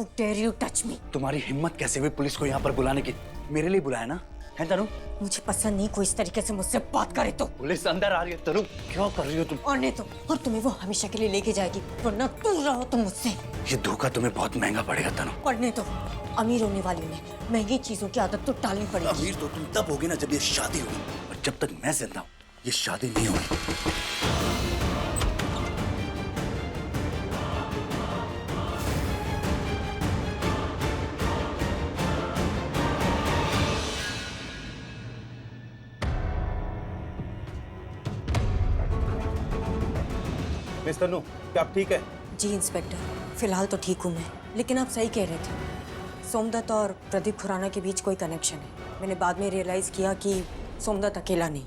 How dare you touch me? तुम्हारी हिम्मत कैसे हुई पुलिस को यहाँ पर बुलाने की? मेरे लिए बुलाया ना, है तनु? मुझे पसंद नहीं कोई इस तरीके से मुझसे बात करे तो। पुलिस अंदर आ रही है तनु, क्या कर रही हो तुम? और नहीं तो, और तुम्हें वो हमेशा के लिए लेके जाएगी, वरना दूर रहो तुम मुझसे। ये धोखा तुम्हें बहुत महंगा पड़ेगा तनु। और नहीं तो, अमीर होने वाली उन्हें महंगी चीजों की आदत तो टालनी पड़ेगी। अमीर तो तुम तब होगे ना जब ये शादी होगी, और जब तक मैं जिंदा हूँ ये शादी नहीं होगी। मिस्टर नू, क्या आप ठीक है? जी इंस्पेक्टर, फिलहाल तो ठीक हूँ मैं, लेकिन आप सही कह रहे थे। सोमदत्त और प्रदीप खुराना के बीच कोई कनेक्शन है। मैंने बाद में रियलाइज किया कि सोमदत्त अकेला नहीं,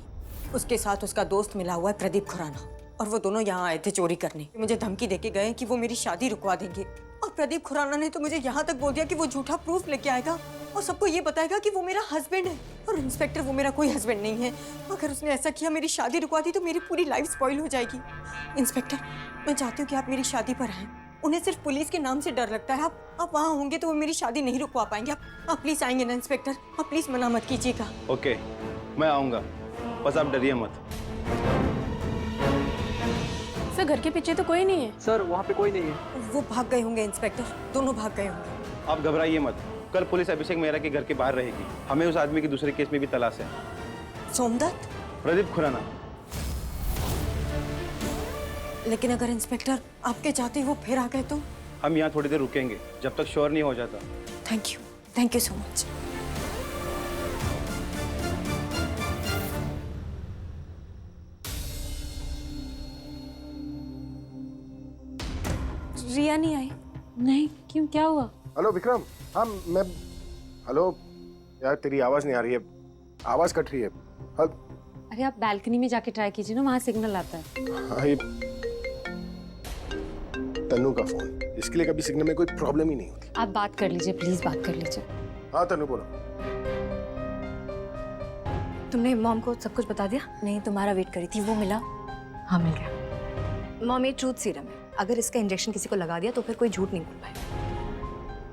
उसके साथ उसका दोस्त मिला हुआ है प्रदीप खुराना, और वो दोनों यहाँ आए थे चोरी करने। मुझे धमकी देके गए कि वो मेरी शादी रुकवा देंगे, और प्रदीप खुराना ने तो मुझे यहाँ तक बोल दिया कि वो झूठा प्रूफ लेके आएगा और सबको ये बताएगा कि वो मेरा हस्बैंड है। और इंस्पेक्टर, वो मेरा कोई हस्बैंड नहीं है। अगर उसने ऐसा किया, मेरी शादी रुकवा दी, तो मेरी पूरी लाइफ स्पॉइल हो जाएगी। इंस्पेक्टर, मैं चाहती हूँ कि आप मेरी शादी पर आएं। उन्हें सिर्फ पुलिस के नाम से डर लगता है। आप वहाँ होंगे तो वो मेरी शादी नहीं रुकवा पाएंगे। आप प्लीज आएंगे ना इंस्पेक्टर? आप प्लीज मना मत कीजिएगा। ओके, मैं आऊँगा, बस आप डरिए मत। सर, घर के पीछे तो कोई नहीं है। सर, वहाँ पे कोई नहीं है। वो भाग गए होंगे इंस्पेक्टर, दोनों भाग गए होंगे। आप घबराइए मत, कल पुलिस अभिषेक मेहरा के घर के बाहर रहेगी। हमें उस आदमी की दूसरे केस में भी तलाश है। सोमदत्त? प्रदीप खुराना। लेकिन अगर इंस्पेक्टर आपके जाते ही वो फिर आ गए तो? हम यहाँ थोड़ी देर रुकेंगे जब तक श्योर नहीं हो जाता। Thank you so much. Riya नहीं आई? नहीं, क्यों, क्या हुआ? हेलो विक्रम। हाँ मैं, हेलो यार, तेरी आवाज नहीं आ रही है, आवाज कट रही है। अरे आप बैल्कनी में जाके ट्राई कीजिए ना, वहाँ सिग्नल आता है। हाँ, ये तन्नू का फोन, इसके लिए कभी सिग्नल में कोई प्रॉब्लम ही नहीं होती। आप बात कर लीजिए, प्लीज बात कर लीजिए। हाँ तन्नू बोलो। तुमने मॉम को सब कुछ बता दिया? नहीं, तुम्हारा वेट करी थी, वो मिला? हाँ, मिल गया। मॉम, ये ट्रूथ सीरम है, अगर इसका इंजेक्शन किसी को लगा दिया तो फिर कोई झूठ नहीं बोल पाएगा।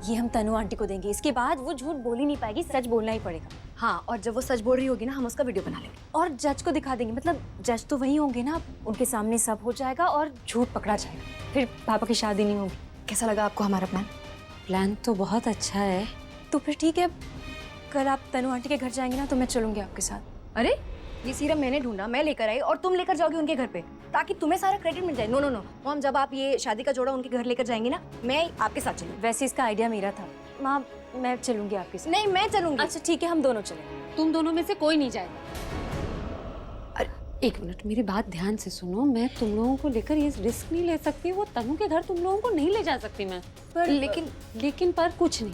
ये हम तनु आंटी को देंगे, इसके बाद वो झूठ बोल ही नहीं पाएगी, सच बोलना ही पड़ेगा। हाँ, और जब वो सच बोल रही होगी ना, हम उसका वीडियो बना लेंगे और जज को दिखा देंगे। मतलब जज तो वही होंगे ना, उनके सामने सब हो जाएगा और झूठ पकड़ा जाएगा, फिर पापा की शादी नहीं होगी। कैसा लगा आपको हमारा प्लान? प्लान तो बहुत अच्छा है। तो फिर ठीक है, कल आप तनु आंटी के घर जाएंगे ना, तो मैं चलूंगी आपके साथ। अरे, ये सीरम मैंने ढूंढा, मैं लेकर आई, और तुम लेकर जाओगे उनके घर पे, ताकि तुम्हें सारा क्रेडिट मिल जाए। नो नो नो मॉम, जब आप ये शादी का जोड़ा उनके घर लेकर जाएंगे ना, मैं आपके साथ चलूंगी। वैसे इसका आइडिया मेरा था माँ, मैं चलूंगी आपके साथ। नहीं, मैं चलूंगी। अच्छा ठीक है, हम दोनों चलेंगे। तुम दोनों में से कोई नहीं जाएगा। अरे एक मिनट, मेरी बात ध्यान से सुनो। मैं तुम लोगों को लेकर ये रिस्क नहीं ले सकती। वो तनु के घर तुम लोगों को नहीं ले जा सकती मैं। पर लेकिन पर कुछ नहीं,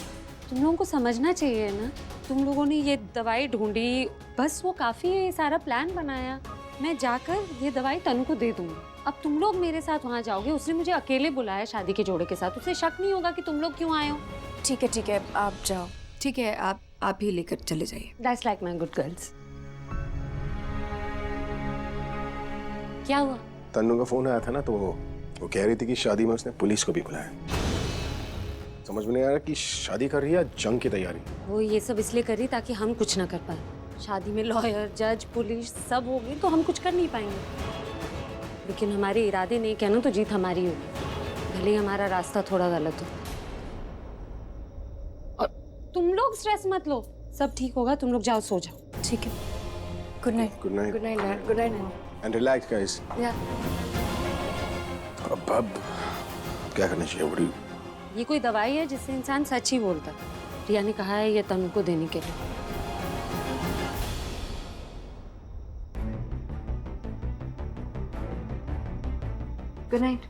तुम लोगों को समझना चाहिए ना। तुम लोगों ने ये दवाई ढूंढी, बस वो काफी है। ये सारा प्लान बनाया, मैं जाकर ये दवाई तनु को दे दूंगी। अब तुम लोग मेरे साथ वहाँ जाओगे। उसने मुझे अकेले बुलाया शादी के जोड़े के साथ, उसे शक नहीं होगा कि तुम लोग क्यों आए हो। ठीक है, आप जाओ। ठीक है, आप ही लेकर चले जाइए। That's like my good girls. क्या हुआ? तन्नू का फोन आया था ना, तो वो कह रही थी कि शादी में उसने पुलिस को भी बुलाया। समझ में नहीं आ रहा कि शादी कर रही है या जंग की तैयारी। वो ये सब इसलिए कर रही ताकि हम कुछ ना कर पाए। शादी में लॉयर, जज, पुलिस सब होगी तो हम कुछ कर नहीं पाएंगे। लेकिन हमारे इरादे नहीं कहना तो जीत हमारी होगी, भले ही हमारा रास्ता थोड़ा गलत हो। और तुम लोग स्ट्रेस मत लो, सब ठीक होगा। तुम लोग जाओ, सो जाओ। ठीक है, good night. Good night. Good night dad. Good night and relax guys. अब क्या करना चाहिए? बड़ी ये कोई दवाई है जिससे इंसान सच ही बोलता है। रिया ने कहा है ये तनु को देने के लिए। Good night.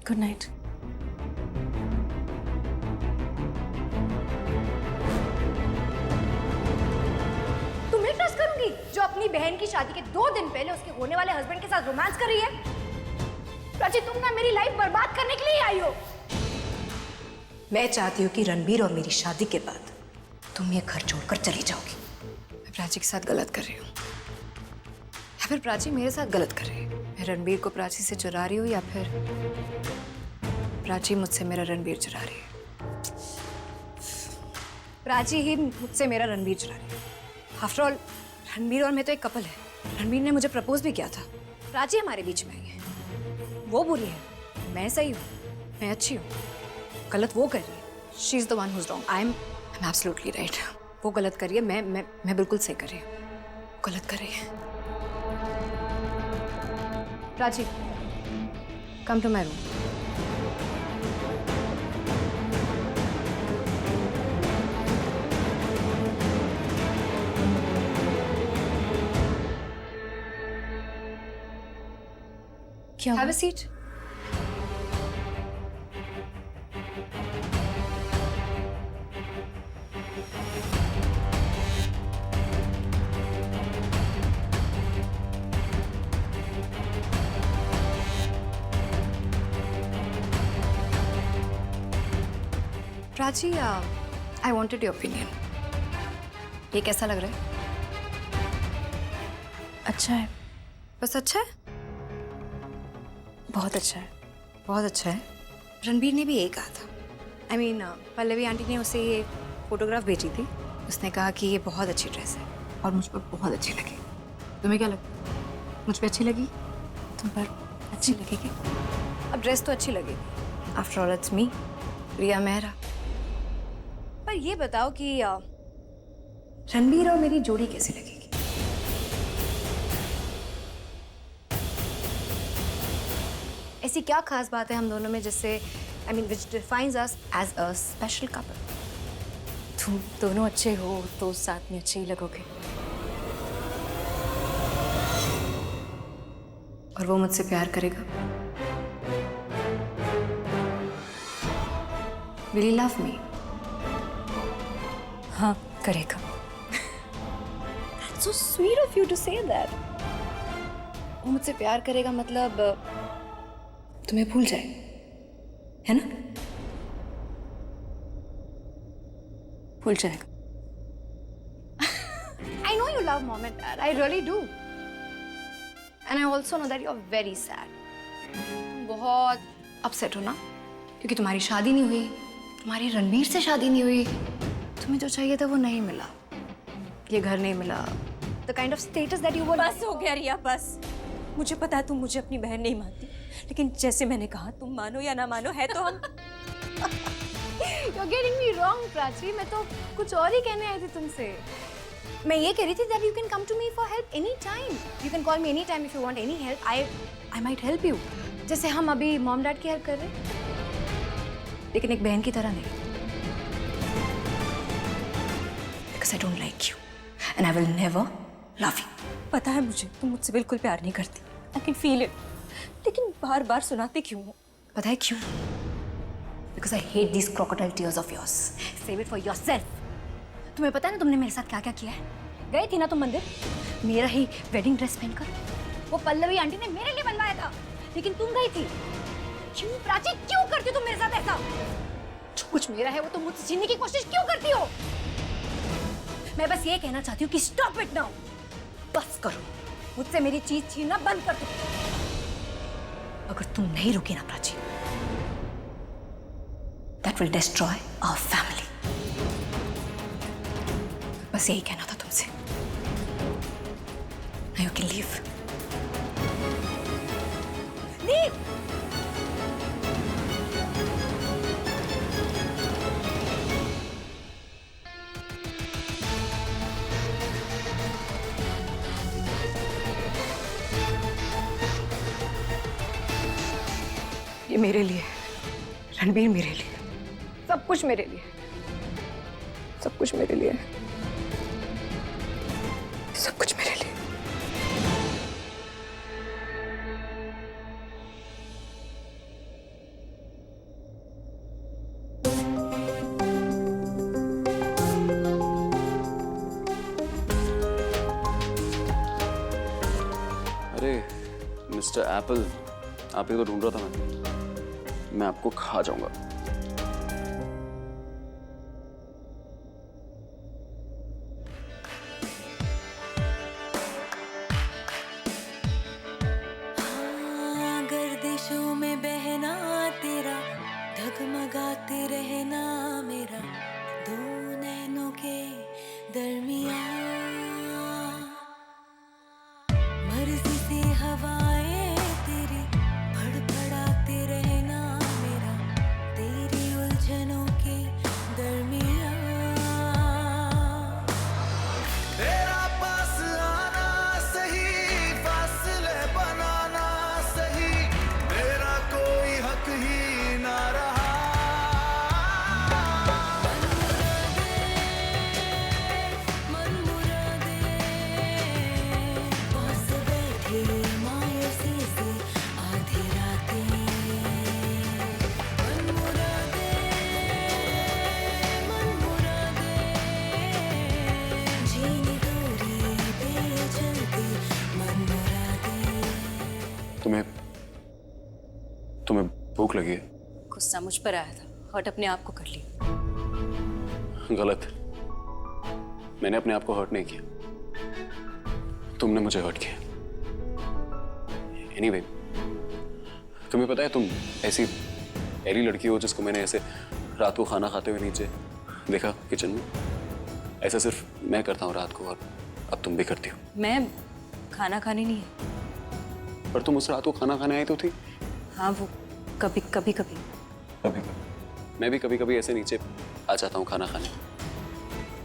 Good night. तुम्हें ट्रस्ट करूंगी जो अपनी बहन की शादी के 2 दिन पहले उसके होने वाले हस्बैंड के साथ रोमांस कर रही है? प्राची, तुम ना मेरी लाइफ बर्बाद करने के लिए आई हो। मैं चाहती हूँ कि रणबीर और मेरी शादी के बाद तुम ये घर छोड़कर चली जाओगी। मैं प्राची के साथ गलत कर रही हूँ, या फिर प्राची मेरे साथ गलत कर रही है? मैं रणबीर को प्राची से चुरा रही हूँ, या फिर प्राची मुझसे मेरा रणबीर चुरा रही है? प्राची ही मुझसे मेरा रणबीर चुरा रही है। आफ्टर ऑल रणबीर और मैं तो एक कपल है। रणबीर ने मुझे प्रपोज भी किया था। प्राची हमारे बीच में आई है। वो बुरी है, मैं सही हूँ, मैं अच्छी हूँ। गलत वो कर रही है। She is the one who's wrong. I am absolutely right. वो गलत कर रही है, मैं बिल्कुल सही कर रही हूँ। गलत कर रही है। Prachi, come to my room. क्या Have a seat. Prachi, I wanted your opinion. ये कैसा लग रहा है? अच्छा है, बस अच्छा है? बहुत अच्छा है। बहुत अच्छा है। रणबीर ने भी यही कहा था। I mean, पल्लवी आंटी ने उसे ये फोटोग्राफ भेजी थी। उसने कहा कि ये बहुत अच्छी ड्रेस है और मुझ पर बहुत अच्छी लगी। तुम्हें क्या लगा? मुझ पर अच्छी लगी? तुम पर अच्छी लगेगी? अब ड्रेस तो अच्छी लगेगी। आफ्टर ऑल इट्स मी, रिया मेहरा। पर ये बताओ कि रणबीर और मेरी जोड़ी कैसी लगेगी? ऐसी क्या खास बात है हम दोनों में जिससे I mean which defines us as a special couple? तुम दोनों अच्छे हो तो साथ में अच्छे ही लगोगे। और वो मुझसे प्यार करेगा? Will he love me? हाँ, करेगा। So sweet of you to say that. वो मुझसे प्यार करेगा मतलब तुम्हें भूल जाए, है ना? भूल जाएगा। I know you love mom and dad. I really do. And I also know that you are very sad. बहुत upset हो ना? क्योंकि तुम्हारी शादी नहीं हुई, तुम्हारी रणबीर से शादी नहीं हुई, तुम्हें जो चाहिए था वो नहीं मिला, ये घर नहीं मिला, the kind of status that you were. बस हो गया रिया, बस। मुझे पता है तुम मुझे अपनी बहन नहीं मानती, लेकिन जैसे मैंने कहा, तुम मानो या ना मानो, है तो हम। You're getting me wrong, Prachi. मैं तो कुछ और ही कहने आई थी तुमसे। मैं ये कह रही थी that you can come to me for help anytime. You can call me anytime if you want any help. I might help you. जैसे हम अभी मॉम डैड की हेल्प कर रहे हैं, लेकिन एक बहन की तरह नहीं। Because I don't like you, and I will never love you. पता है मुझे, तुम मुझसे बिल्कुल प्यार नहीं करती। I can feel it. लेकिन बार-बार सुनाते क्यों हो? पता है क्यों? Because I hate these crocodile tears of yours. Save it for yourself. तुम्हें पता है ना तुमने मेरे साथ क्या क्या किया है? गई थी ना तुम मंदिर, मेरा ही वेडिंग ड्रेस पहनकर। वो पल्लवी आंटी ने मेरे लिए बनवाया था, लेकिन तुम गई थी। क्यों प्राची, क्यों करती हो तुम मेरे साथ ऐसा? जो कुछ मेरा है वो तुम मुझसे छीनने की कोशिश क्यों करती हो? मैं बस ये कहना चाहती हूँ कि स्टॉप इट नाउ। बस करो, मुझसे मेरी चीज छीनना बंद कर दो। अगर तुम नहीं रुकी ना Prachi, that will destroy our family. बस यही कहना था तुमसे। Now you can leave. Leave. ये मेरे लिए, रणबीर मेरे लिए, सब कुछ मेरे लिए, सब कुछ मेरे लिए, सब कुछ मेरे लिए। अरे मिस्टर एप्पल, आप ही तो ढूंढ रहा था मैं आपको खा जाऊंगा। गर्दिशों में बहना तेरा, ढगमगाते रहना मेरा, दो नैनों भूख लगी है। गुस्सा मुझ पर आया था, हर्ट अपने आप को कर ली। गलत। मैंने अपने आप को हर्ट नहीं किया, तुमने मुझे हर्ट किया। एनीवे, तुम्हें पता है तुम ऐसी पहली लड़की हो जिसको मैंने ऐसे रात को खाना खाते हुए नीचे देखा किचन में। ऐसा सिर्फ मैं करता हूँ रात को, और अब तुम भी करती हो। मैं खाना खाने नहीं है। पर तुम उस रात को खाना खाने आई तो थी। हाँ, वो कभी कभी कभी कभी मैं भी कभी कभी ऐसे नीचे आ जाता हूँ खाना खाने।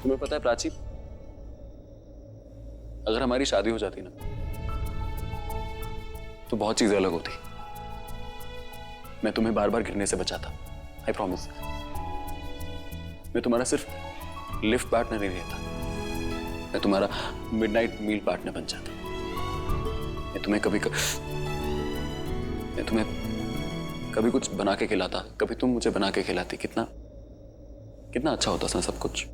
तुम्हें पता है प्राची, अगर हमारी शादी हो जाती ना तो बहुत चीजें अलग होती। मैं तुम्हें बार बार गिरने से बचाता, आई प्रॉमिस। मैं तुम्हारा सिर्फ लिफ्ट पार्टनर नहीं रहता, मैं तुम्हारा मिडनाइट मील पार्टनर बन जाता। मैं तुम्हें कभी कुछ बना के खिलाता, कभी तुम मुझे बना के खिलाती। कितना कितना अच्छा होता था सब कुछ।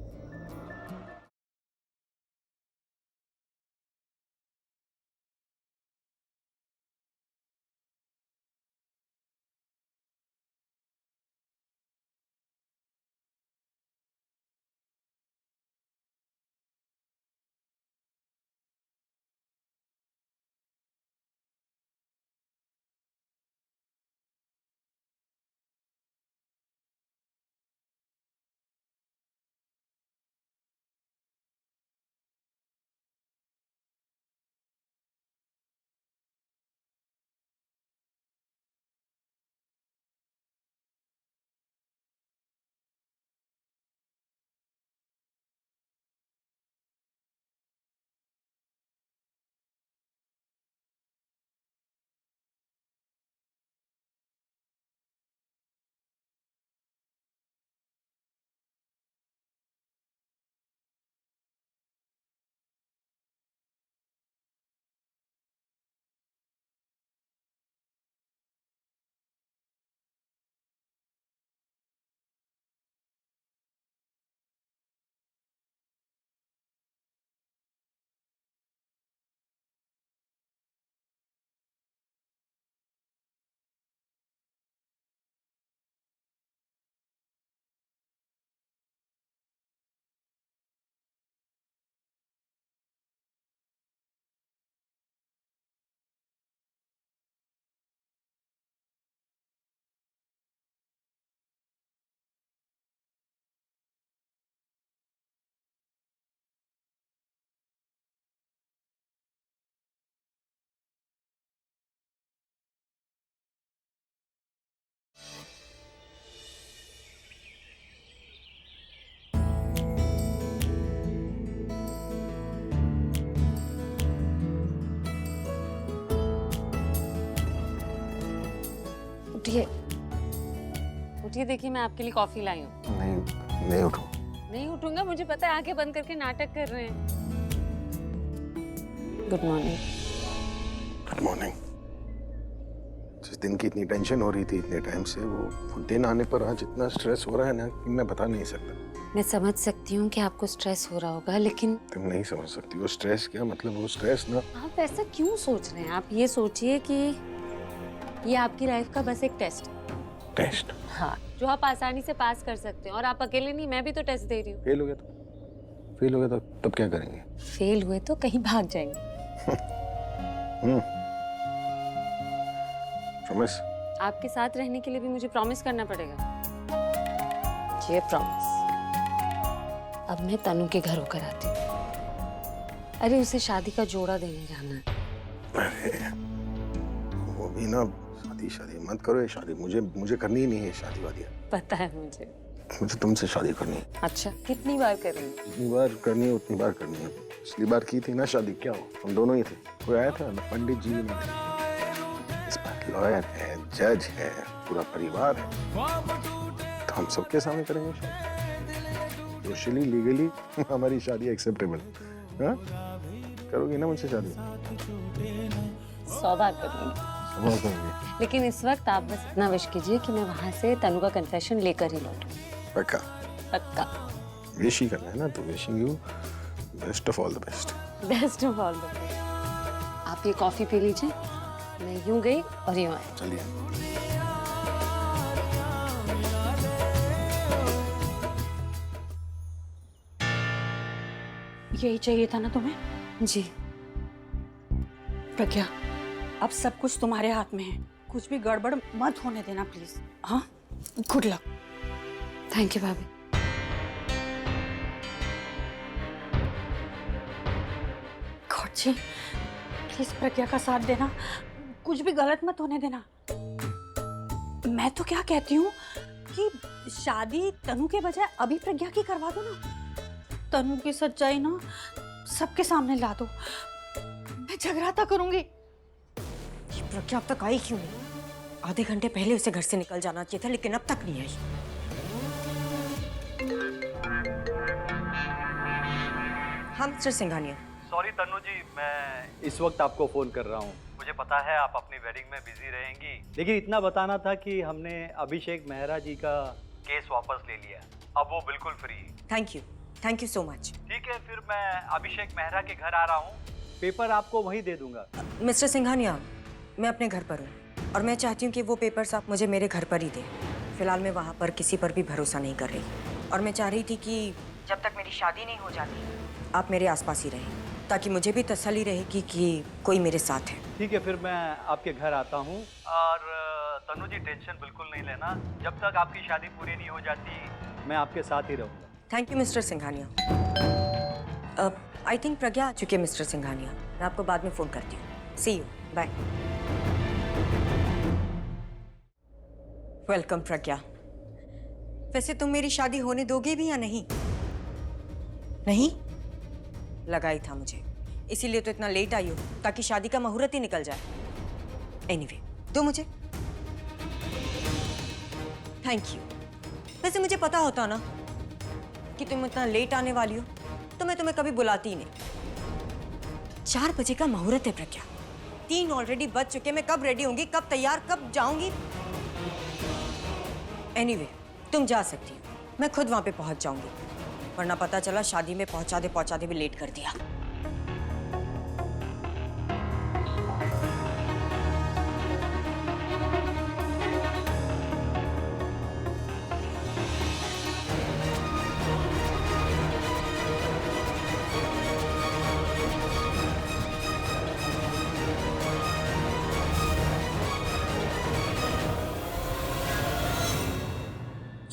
उठिए उठिए, देखिए मैं आपके लिए कॉफी लाई हूँ। नहीं उठूं। नहीं उठूंगा, मुझे पता है आंखें बंद करके नाटक कर रहे हैं। Good morning. Good morning. जिस दिन की इतनी टेंशन हो रही थी इतने टाइम से, वो दिन आने पर आज इतना स्ट्रेस हो रहा है ना कि मैं बता नहीं सकता। मैं समझ सकती हूँ कि आपको स्ट्रेस हो रहा होगा, लेकिन तुम नहीं समझ सकती वो स्ट्रेस क्या मतलब। वो स्ट्रेस ना, आप ऐसा क्यों सोच रहे हैं? आप ये सोचिए कि ये आपकी लाइफ का बस एक टेस्ट है। टेस्ट? हाँ, जो आप आसानी से पास कर सकते हैं। और आप अकेले नहीं, मैं भी तो टेस्ट दे रही हूँ। फेल हो गया तो तब क्या करेंगे? फेल हुए तो कहीं भाग जाएंगे। प्रॉमिस? आपके साथ रहने के लिए भी मुझे प्रॉमिस करना पड़ेगा। ये प्रॉमिस। अब मैं तनु के घर होकर आती हूँ। अरे उसे शादी का जोड़ा देने जाना है। अरे वो भी ना, शादी मत करो। ये शादी मुझे करनी ही नहीं है। शादी वादी पता है मुझे तुमसे शादी करनी है। अच्छा, कितनी बार करेंगे? जितनी बार करनी है उतनी बार करनी है। पिछली बार की थी ना शादी, क्या हो, हम दोनों ही थे। कोई आया था ना? पंडित जी नहीं थे। इस बार लॉयर है, जज है, पूरा परिवार है, तो हम सबके सामने करेंगे शादी। सोशली लीगली हमारी शादी एक्सेप्टेबल। हाँ, करोगी ना मुझसे शादी? 100 बार करूंगी। लेकिन इस वक्त आप बस इतना विश कीजिए कि मैं वहां से तनु का कन्फेशन लेकर ही लौटूं। पक्का? पक्का। विश ही करना है ना, तो wishing you best of all the best. Best of all the best. आप ये कॉफी पी लीजिए। मैं यूं गई और यूं आई। चलिए। यही चाहिए था ना तुम्हें? जी। प्रज्ञा, अब सब कुछ तुम्हारे हाथ में है, कुछ भी गड़बड़ मत होने देना प्लीज। हाँ, गुड लक। थैंक यू भाभी। गॉड जी, प्लीज प्रज्ञा का साथ देना, कुछ भी गलत मत होने देना। मैं तो क्या कहती हूँ कि शादी तनु के बजाय अभी प्रज्ञा की करवा दो ना। तनु की सच्चाई ना सबके सामने ला दो, मैं जगराता करूंगी। ये प्रज्ञा अब तक आई क्यों नहीं? आधे घंटे पहले उसे घर से निकल जाना चाहिए था, लेकिन अब तक नहीं आई। हाँ मिस्टर सिंघानिया। सॉरी तन्नू जी, मैं इस वक्त आपको फोन कर रहा हूँ। मुझे पता है आप अपनी वेडिंग में बिजी रहेंगी, लेकिन इतना बताना था कि हमने अभिषेक मेहरा जी का केस वापस ले लिया, अब वो बिल्कुल फ्री है। Thank you so much. ठीक है, फिर मैं अभिषेक मेहरा के घर आ रहा हूँ, पेपर आपको वहीं दे दूंगा। मिस्टर सिंघानिया, मैं अपने घर पर हूँ और मैं चाहती हूँ कि वो पेपर्स आप मुझे मेरे घर पर ही दें। फिलहाल मैं वहाँ पर किसी पर भी भरोसा नहीं कर रही और मैं चाह रही थी कि जब तक मेरी शादी नहीं हो जाती आप मेरे आसपास ही रहें, ताकि मुझे भी तसल्ली रहेगी कि कोई मेरे साथ है। ठीक है, फिर मैं आपके घर आता हूँ। और तन्नू जी टेंशन बिल्कुल नहीं लेना, जब तक आपकी शादी पूरी नहीं हो जाती मैं आपके साथ ही रहूँगा। Thank you mister Singhania. I think Pragya आ चुकी है मिस्टर सिंघानिया, मैं आपको बाद में फ़ोन करती हूँ। सी यू, बाय। वेलकम प्रज्ञा। वैसे तुम मेरी शादी होने दोगे भी या नहीं? नहीं? लगा ही था मुझे, इसीलिए तो इतना लेट आई हो, ताकि शादी का मुहूर्त ही निकल जाए। एनीवे, दो मुझे। Thank you. वैसे मुझे पता होता ना कि तुम इतना लेट आने वाली हो तो मैं तुम्हें कभी बुलाती ही नहीं। 4 बजे का मुहूर्त है प्रज्ञा, 3 ऑलरेडी बज चुके। मैं कब रेडी होंगी, कब तैयार, कब जाऊंगी? एनीवे, तुम जा सकती हो, मैं खुद वहां पे पहुंच जाऊंगी, वरना पता चला शादी में पहुंचाते भी लेट कर दिया।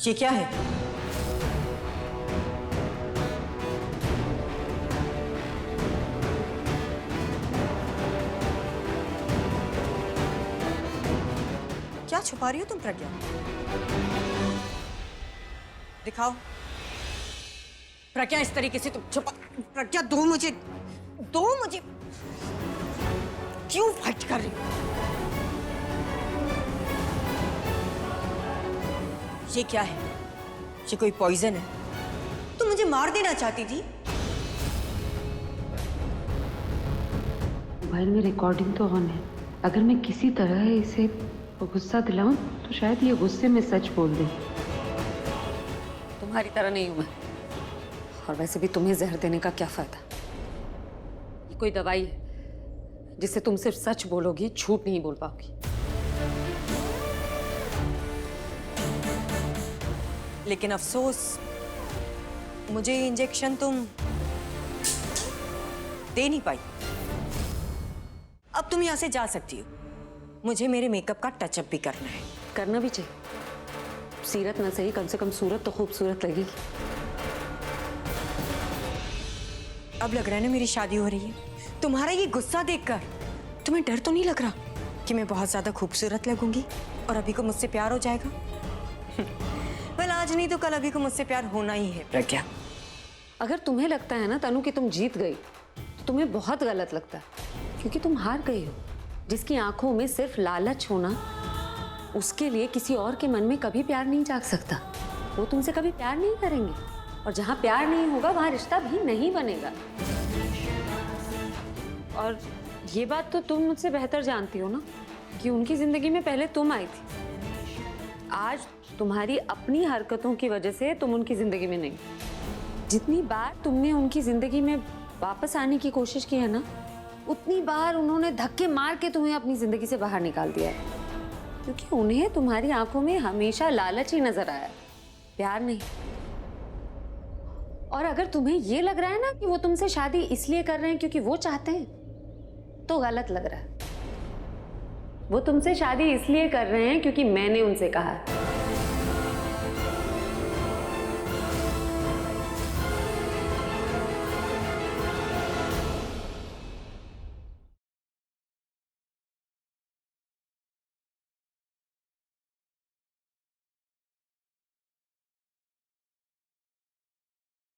ये क्या है? क्या छुपा रही हो तुम प्रज्ञा? दिखाओ। प्रज्ञा, इस तरीके से तुम छुपा। प्रज्ञा, दो मुझे। क्यों फाइट कर रही हो? ये क्या है? ये कोई पॉइजन है? तुम मुझे मार देना चाहती थी? मोबाइल में रिकॉर्डिंग तो ऑन है, अगर मैं किसी तरह इसे गुस्सा दिलाऊं तो शायद ये गुस्से में सच बोल दे। तुम्हारी तरह नहीं हूं मैं, और वैसे भी तुम्हें जहर देने का क्या फायदा? ये कोई दवाई है जिससे तुम सिर्फ सच बोलोगी, झूठ नहीं बोल पाओगी। लेकिन अफसोस, मुझे ये इंजेक्शन तुम दे नहीं पाई। अब तुम यहां से जा सकती हो, मुझे मेरे मेकअप का टचअप भी करना है। करना भी चाहिए, सीरत ना सही कम से कम सूरत तो खूबसूरत लगेगी। अब लग रहा है ना मेरी शादी हो रही है। तुम्हारा ये गुस्सा देखकर तुम्हें डर तो नहीं लग रहा कि मैं बहुत ज्यादा खूबसूरत लगूंगी और अभी को मुझसे प्यार हो जाएगा? वेल, आज नहीं तो कल अभी को मुझसे प्यार होना ही है प्रज्ञा। अगर तुम्हें लगता है ना तनु कि तुम जीत गई, तो तुम्हें बहुत गलत लगता है, क्योंकि तुम हार गई हो। जिसकी आंखों में सिर्फ लालच होना, उसके लिए किसी और के मन में कभी प्यार नहीं जाग सकता। वो तुमसे कभी प्यार नहीं करेंगे, और जहां प्यार नहीं होगा वहां रिश्ता भी नहीं बनेगा। और ये बात तो तुम मुझसे बेहतर जानती हो ना कि उनकी जिंदगी में पहले तुम आई थी। आज तुम्हारी अपनी हरकतों की वजह से तुम उनकी जिंदगी में नहीं। जितनी बार तुमने उनकी जिंदगी में वापस आने की कोशिश की है ना, उतनी बार उन्होंने धक्के मार के तुम्हें अपनी जिंदगी से बाहर निकाल दिया है, क्योंकि उन्हें तुम्हारी आंखों में हमेशा लालच ही नजर आया, प्यार नहीं। और अगर तुम्हें ये लग रहा है ना कि वो तुमसे शादी इसलिए कर रहे हैं क्योंकि वो चाहते हैं, तो गलत लग रहा है। वो तुमसे शादी इसलिए कर रहे हैं क्योंकि मैंने उनसे कहा है।